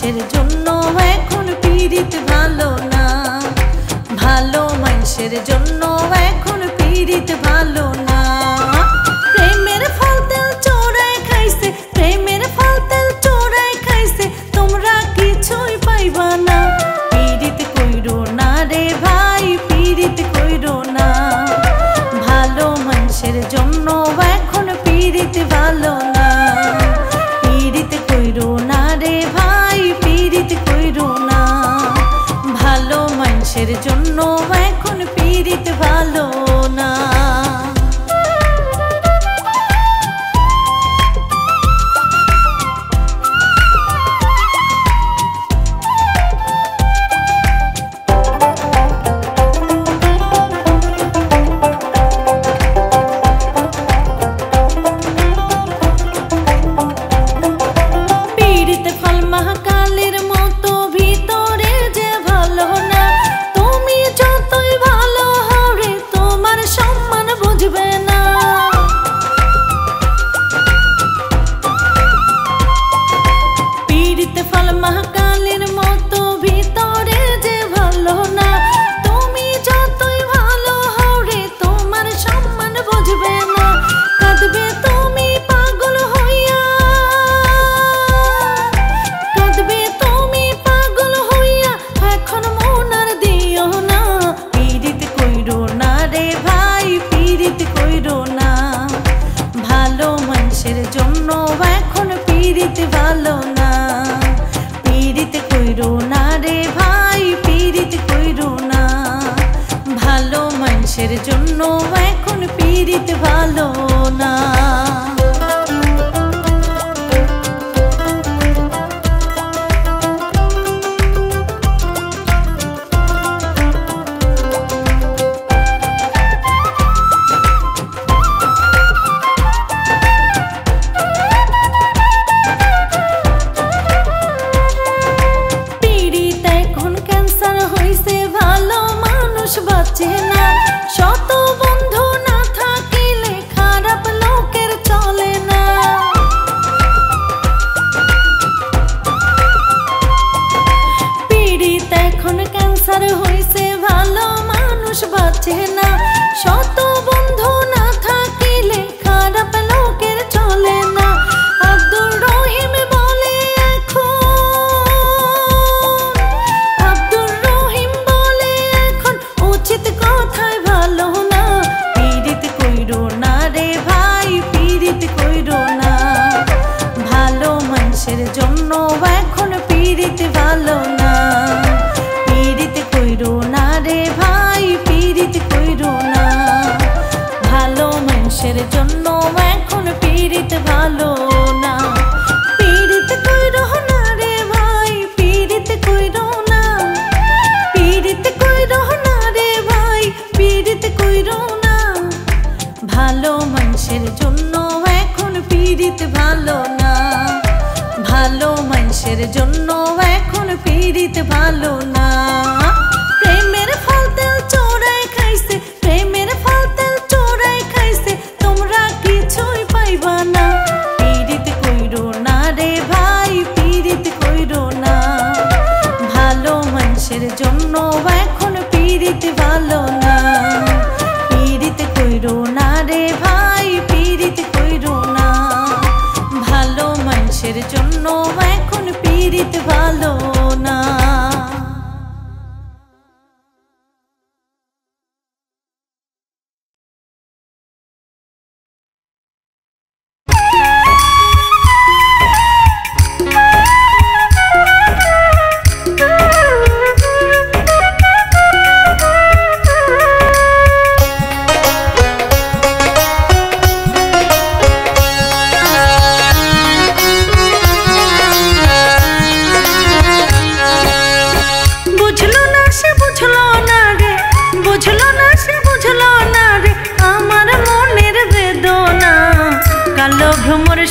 মানুষের জন্য এখন পীড়িত ভালো না, ভালো মানুষের জন্য এখন পীড়িত ভালো না। প্রেমের ফল তেল চোরাই খাইছে, প্রেমের ফল তেল চোরাই খাইছে, তোমরা কিছুই পাইবা না। পীড়িত কইরো না রে ভাই, পীড়িত কইরো না, ভালো মানুষের জন্য এখন পীড়িত ভালো না। পীড়িত কইরো না রে ভাই, পীড়িত কইরো না, ভালো মানুষের জন্য এখন পীড়িত ভালো না। জন্য এখন পীড়িত ভালো না। পীড়িত এখন ক্যান্সার হইছে, ভালো মানুষ বাঁচে না। শত বন্ধু না থাকিলে খারাপ লোকের চলে না। পীড়িত এখন ক্যান্সার হইছে, ভালো মানুষ বাঁচে না। শত বন্ধু না থাকিলে খারাপ লোকের চলে না। আব্দুর রহিম বলে এখন, আব্দুর রহিম বলে এখন উচিত কথায় ভালো না। পীড়িত কইরো না রে ভাই, পীড়িত কইরো না, ভালো মানুষের জন্য এখন পীড়িত ভালো না। পীড়িত কইরো না রে ভাই, পীড়িত কইরো না, ভালো মানুষের জন্য এখন পীড়িত ভালো না। পীড়িত কইরো না রে ভাই, পীড়িত কইরো না, পীড়িত কইরো না রে ভাই, পীড়িত কইরো না, ভালো মানুষের জন্য এখন পীড়িত ভালো না, ভালো মানুষের জন্য এখন পীড়িত ভালো না। প্রেমের ফল তেল চোরাই খাইছে, প্রেমের ফল তেল চোরাই খাইছে, তোমরা কিছুই পাইবা না। পীড়িত কইরো না রে ভাই, পীড়িত কইরো না, ভালো মানুষের জন্য এখন পীড়িত ভালো না। পীড়িত কইরো না রে ভাই, পীড়িত কইরো না, ভালো মানুষের জন্য এখন পীড়িত ভালো না।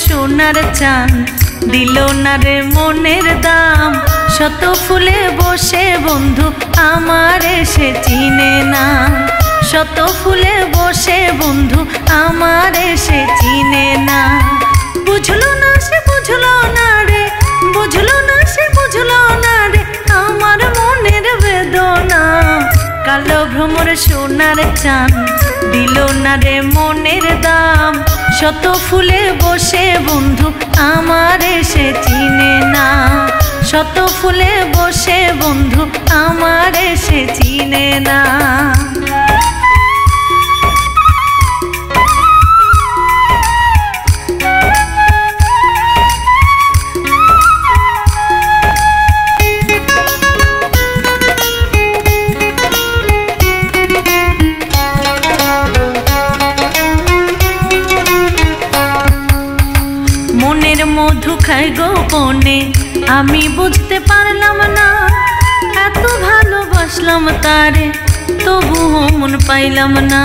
সোনার চান দিল না রে মনের দাম, শত ফুলে বসে বন্ধু আমারে সে চিনে না। শত ফুলে বসে বন্ধু আমারে সে চিনে না। বুঝলো না সে বুঝলো না রে, বুঝলো না সে বুঝলো ভ্রমর সোনার চান দিল না রে মনের দাম। শত ফুলে বসে বন্ধু আমারে সে চিনে না, শত ফুলে বসে বন্ধু আমারে সে চিনে না। মধু খাই গোপনে আমি বুঝতে পারলাম না, এত ভালোবাসলাম তারে তবুও মন পাইলাম না।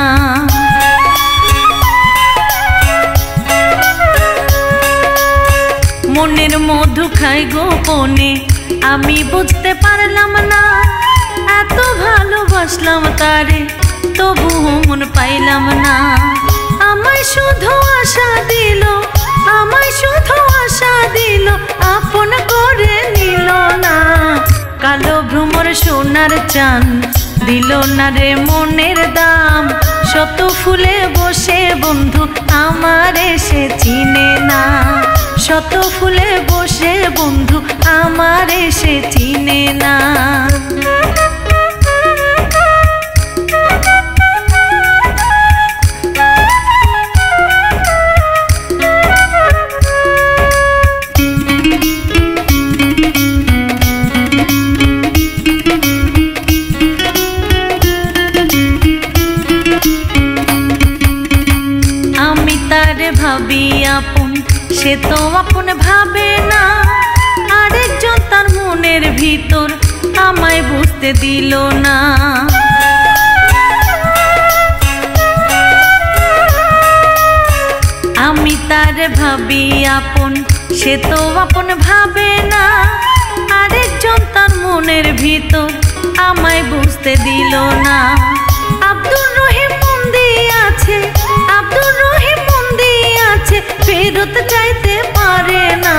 মনের মধু খাই গোপনে আমি বুঝতে পারলাম না, এত ভালোবাসলাম তারে তবুও মন পাইলাম না। আমায় শুধু আশা দিল, আমায় শুধু আশা দিল, আপন করে নিল না। কালো ভ্রমর সোনার চান দিল না রে মনের দাম। শত ফুলে বসে বন্ধু আমারে সে চিনে না, শত ফুলে বসে বন্ধু আমারে সে চিনে না। ভাবি আপন সে তো আপন ভাবে না, আরেকজন তার মনের ভিতর আমায় বুঝতে দিল না। আমি তার ভাবি আপন সে তো আপন ভাবে না, আরেকজন তার মনের ভিতর আমায় বুঝতে দিল না। আব্দুর রহিম মন দিয়ে আছে, আব্দুর রহিম ফেরত চাইতে পারে না।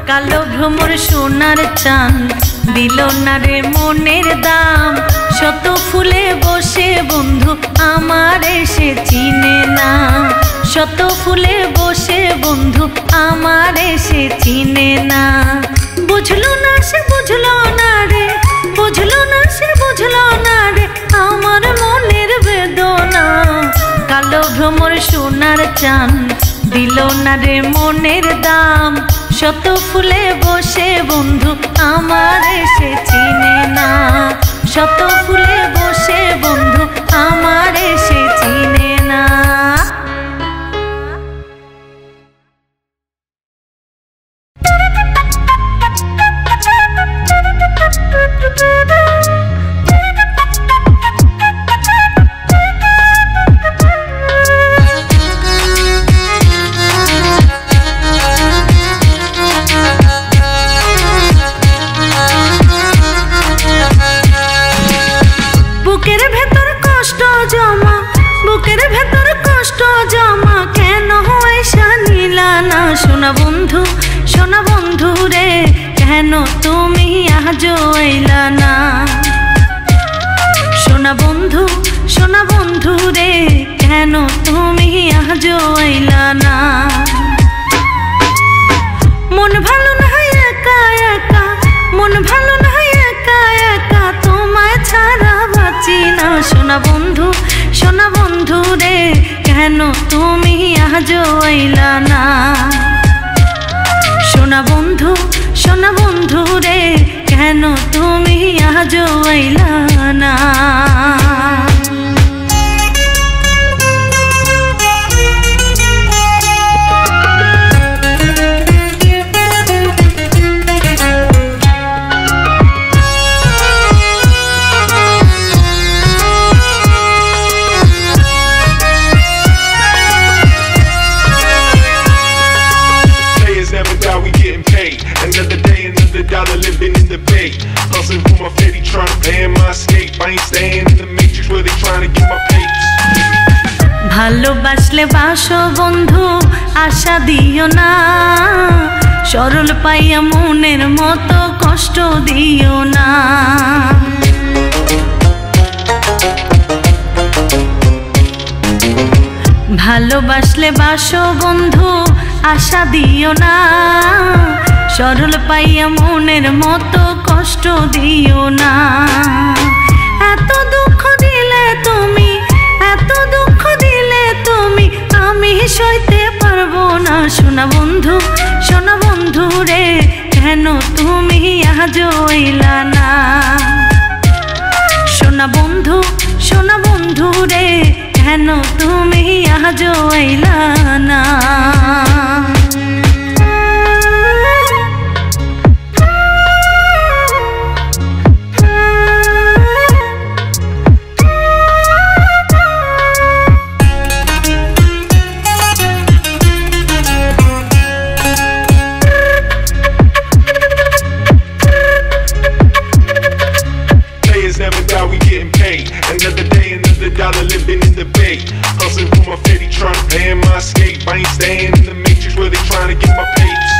কালো ভ্রমর সোনার চান দিল না রে মনের দাম। শত ফুলে বসে বন্ধু আমারে সে চিনে না, শত ফুলে বসে বন্ধু আমারে সে চিনে না। বুঝলো না সে বুঝলো না রে, বুঝলো না সে বুঝলো না রে আমার মনের বেদনা। কালো ভ্রমর সোনার চান দিল না রে মনের দাম। শত ফুলে বসে বন্ধু আমারে সে চিনে না, শত ফুলে বসে বন্ধু আমারে সে চিনে না। বুকের ভেতর কষ্ট জমা, বুকের ভেতর কষ্ট জমা, কেন হয়সা নিলা না? সোনা বন্ধু, সোনা বন্ধু রে কেন তুমি আজও আইলা না? সোনা বন্ধু, সোনা বন্ধু রে কেন তুমি আজও আইলা না? মন ভালো না একা একা, মন ভালো না একা একা, তোমায় ছাড়া বাঁচি না। সোনা বন্ধু, সোনা বন্ধু রে কেন তুমি আজও আইলা না? সোনা বন্ধু, সোনা বন্ধু রে কেন তুমি আজও আইলা না? ভালোবাসলে বাসো বন্ধু আশা দিও না, সরল পাইয়া মনের মতো কষ্ট দিও না। ভালোবাসলে বাসো বন্ধু আশা দিও না, সরল পাইয়া মনের মতো কষ্ট দিও না। এত দুঃখ দিলে তুমি, এত দুঃখ দিলে তুমি, আমি সইতে পারবো না। শোনা বন্ধু, শোনা বন্ধু রে, কেন তুমি আজও এলা না? শোনা বন্ধু, শোনা বন্ধু রে, কেন তুমি আজও এলা না? Never die, we getting paid. Another day, another dollar, living in the bay. Hustling for my fetty, trying to pay my escape. I ain't staying in the matrix where they trying to get my papes.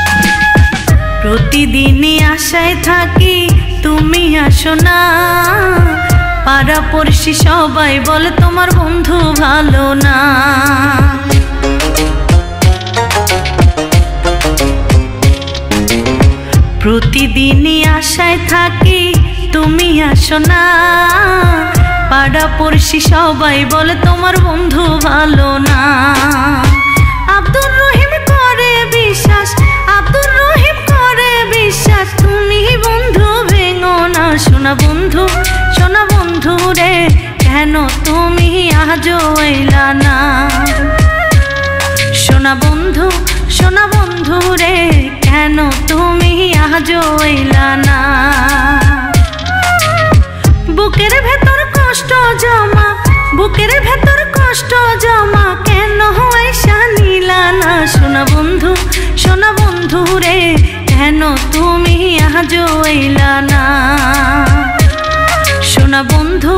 প্রতিদিনই আশায় থাকি তুমি আসো না, পাড়া পড়শি সবাই বলে তোমার বন্ধু ভালো না। প্রতিদিনই আশায় থাকি তুমি আসো না, পাড়া পড়শি সবাই বলে তোমার বন্ধু ভালো না। আব্দুর রহিম করে বিশ্বাস, আব্দুর রহিম করে বিশ্বাস, তুমি বন্ধু ভেঙো না। শোনা বন্ধু, শোনা বন্ধু রে, কেন তুমি আজও এলা না? শোনা বন্ধু, শোনা বন্ধু রে, কেন তুমি আজও এলা না? বুকের ভেতর কষ্ট জমা, বুকের ভেতর কষ্ট জমা, কেন আইসা নিলা না? শোনা বন্ধু, শোনা বন্ধু রে, কেন তুমি আজও এলা না? শোনা বন্ধু,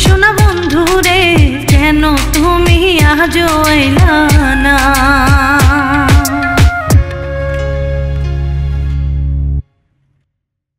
শোনা বন্ধু রে, কেন তুমি আজও এলা না?